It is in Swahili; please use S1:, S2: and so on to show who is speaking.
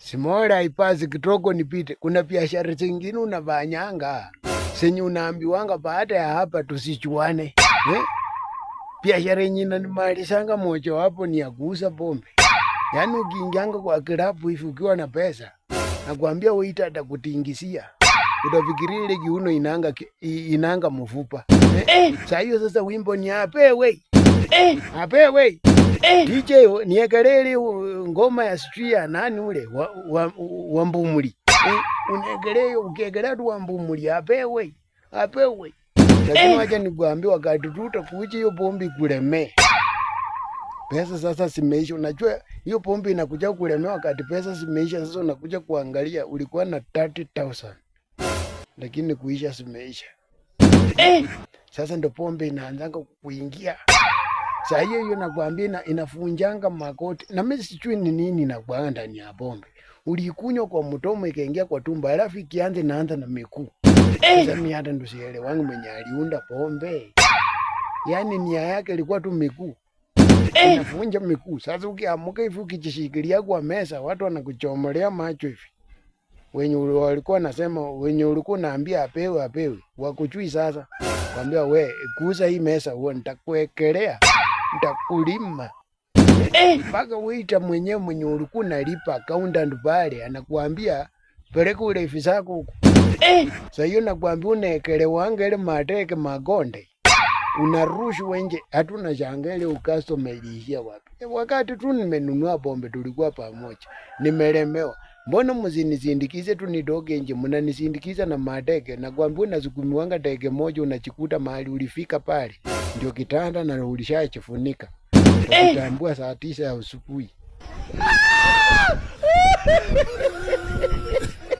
S1: Simora ipasi kitoko nipite. Kuna biashara zingine unafanyanga. Senye unaambiwanga baada ya hapa tusichuane. Biashara yenye inanimalizanga moja wapo ni ya kuuza pombe. Yaani ukiingianga kwa kilabu hivi ukiwa na pesa, nakwambia waiter atakutingisia. Utafikiria ile kiuno inanga mfupa. Sasa hiyo sasa wimbo ni apewe. Apewe. DJ niekelele ngoma ya Stria nani ule wa Mbumuli. Unekelele ukekelea tu wa Mbumuli apewe. Apewe. Lakini wacha nikwambie wakati tutakuja hiyo pombe kulemea. Pesa sasa zimeisha. Unajua hiyo pombe inakuja kulemea wakati pesa zimeisha. Sasa unakuja kuangalia ulikuwa na 30,000. Lakini kuisha zimeisha. Sasa ndo pombe inaanzanga kuingia. Saa hiyo nakwambia inafunjanga makoti. Na mimi sijui ni nini nakwanga ndani ya pombe. Ulikunywa kwa mdomo ikaingia kwa tumbo, alafu ikianza inaanza na miguu. Sasa mimi hata ndo sielewangi mwenye aliunda pombe. Yaani nia yake ilikuwa tu miguu. Inafunja miguu. Sasa ukiamuka hivi ukijishikilia kwa meza, watu wanakuchomolea macho hivi. Wenye walikuwa nasema, wenye ulikuwa naambia apewe, wakujui sasa. Kwambia we, kuuza hii mesa huo nitakuwekelea, nitakulima. Mpaka waiter mwenyewe mwenye ulikuwa nalipa accountant pale anakuambia peleka ule hivi zako huko. Sasa hiyo nakwambia unaekelewanga ile mateke magonde. Unarushu nje, hatuna shangele customer iliishia wapi. Wakati tu nimenunua pombe tulikuwa pamoja. Nimelemewa. Mbona msinisindikize tu nidoge nje, mnanisindikiza na mateke. Nakwambia unasukumiwanga teke moja unachikuta mahali ulifika pale. Ndio kitanda na ulishachifunika. Utambua saa 9 ya asubuhi.